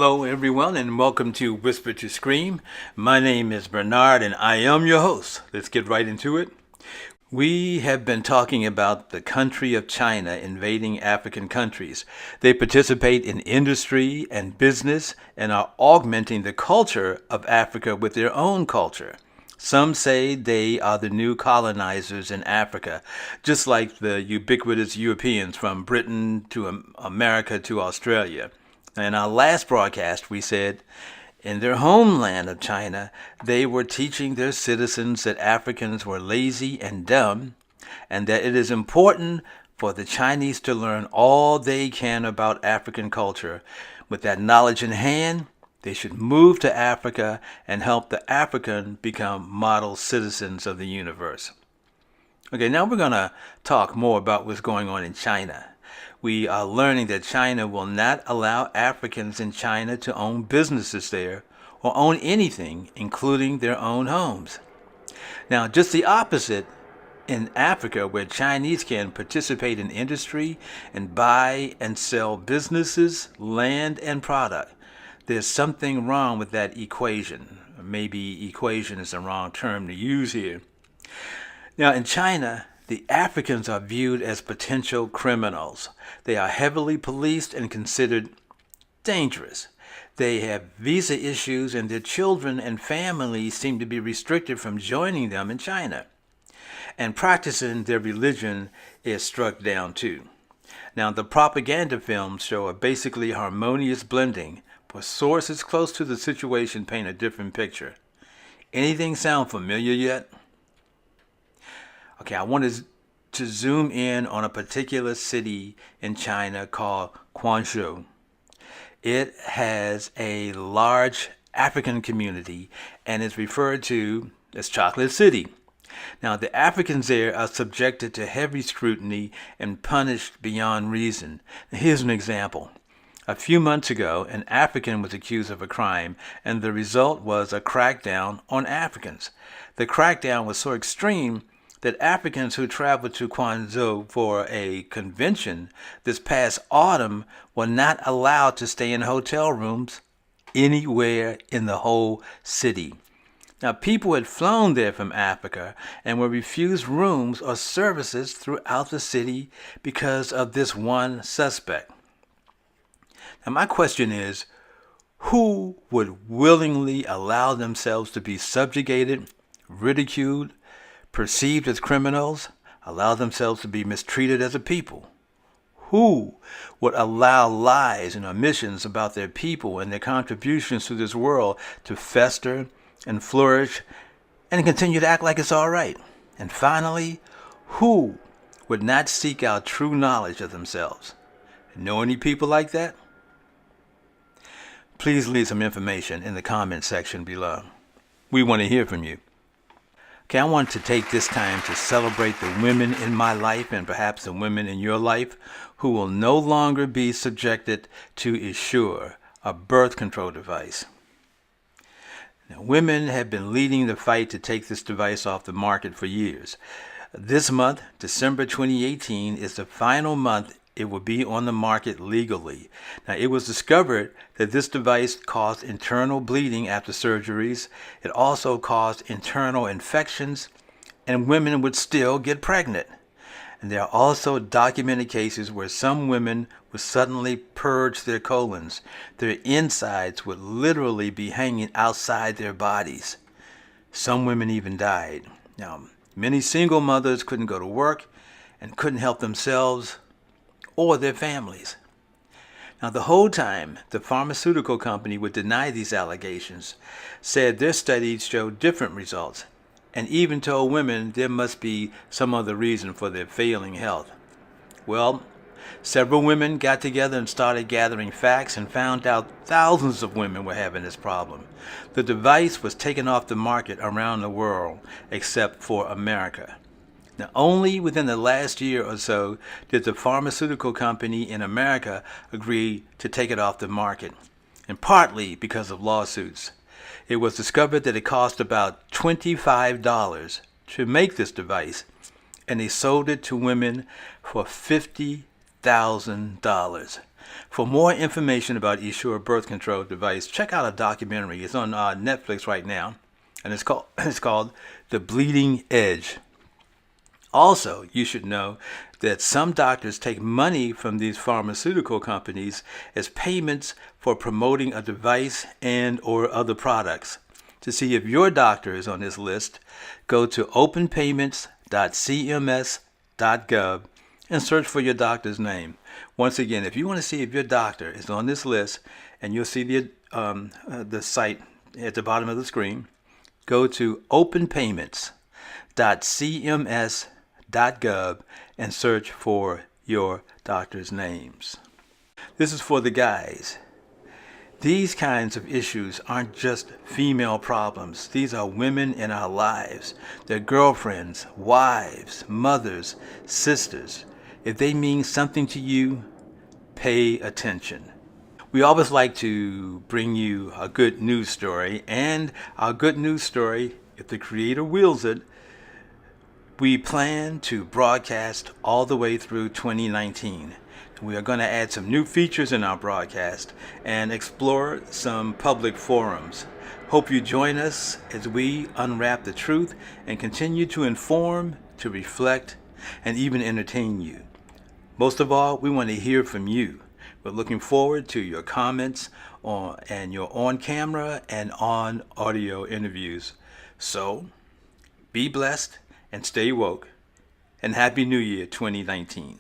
Hello, everyone, and welcome to Whisper to Scream. My name is Bernard, and I am your host. Let's get right into it. We have been talking about the country of China invading African countries. They participate in industry and business and are augmenting the culture of Africa with their own culture. Some say they are the new colonizers in Africa, just like the ubiquitous Europeans from Britain to America to Australia. In our last broadcast, we said in their homeland of China, they were teaching their citizens that Africans were lazy and dumb, and that it is important for the Chinese to learn all they can about African culture. With that knowledge in hand, they should move to Africa and help the African become model citizens of the universe. Okay, now we're going to talk more about what's going on in China. We are learning that China will not allow Africans in China to own businesses there or own anything, including their own homes. Now, just the opposite in Africa, where Chinese can participate in industry and buy and sell businesses, land, and product. There's something wrong with that equation. Maybe equation is the wrong term to use here. Now, in China, the Africans are viewed as potential criminals. They are heavily policed and considered dangerous. They have visa issues, and their children and families seem to be restricted from joining them in China. And practicing their religion is struck down too. Now, the propaganda films show a basically harmonious blending, but sources close to the situation paint a different picture. Anything sound familiar yet? Okay, I wanted to zoom in on a particular city in China called Guangzhou. It has a large African community and is referred to as Chocolate City. Now, the Africans there are subjected to heavy scrutiny and punished beyond reason. Now, here's an example. A few months ago, an African was accused of a crime, and the result was a crackdown on Africans. The crackdown was so extreme that Africans who traveled to Guangzhou for a convention this past autumn were not allowed to stay in hotel rooms anywhere in the whole city. Now, people had flown there from Africa and were refused rooms or services throughout the city because of this one suspect. Now, my question is, who would willingly allow themselves to be subjugated, ridiculed, perceived as criminals, allow themselves to be mistreated as a people? Who would allow lies and omissions about their people and their contributions to this world to fester and flourish and continue to act like it's all right? And finally, who would not seek out true knowledge of themselves? Know any people like that? Please leave some information in the comment section below. We want to hear from you. Okay, I want to take this time to celebrate the women in my life and perhaps the women in your life who will no longer be subjected to Essure, a birth control device. Now, women have been leading the fight to take this device off the market for years. This month, December 2018, is the final month it will be on the market legally. Now, it was discovered that this device caused internal bleeding after surgeries. It also caused internal infections, and women would still get pregnant. And there are also documented cases where some women would suddenly purge their colons. Their insides would literally be hanging outside their bodies. Some women even died. Now, many single mothers couldn't go to work and couldn't help themselves or their families. Now, the whole time, the pharmaceutical company would deny these allegations, said their studies showed different results, and even told women there must be some other reason for their failing health. Well, several women got together and started gathering facts and found out thousands of women were having this problem. The device was taken off the market around the world, except for America. Now, only within the last year or so did the pharmaceutical company in America agree to take it off the market, and partly because of lawsuits. It was discovered that it cost about $25 to make this device, and they sold it to women for $50,000. For more information about Essure birth control device, check out a documentary. It's on Netflix right now, and it's called The Bleeding Edge. Also, you should know that some doctors take money from these pharmaceutical companies as payments for promoting a device and or other products. To see if your doctor is on this list, go to openpayments.cms.gov and search for your doctor's name. Once again, if you want to see if your doctor is on this list, and you'll see the site at the bottom of the screen, go to openpayments.cms.gov and search for your doctor's names. This is for the guys. These kinds of issues aren't just female problems. These are women in our lives. They're girlfriends, wives, mothers, sisters. If they mean something to you, pay attention. We always like to bring you a good news story, and our good news story, if the creator wills it, we plan to broadcast all the way through 2019. We are going to add some new features in our broadcast and explore some public forums. Hope you join us as we unwrap the truth and continue to inform, to reflect, and even entertain you. Most of all, we want to hear from you. We're looking forward to your comments and your on-camera and on-audio interviews. So, be blessed and stay woke, and Happy New Year 2019.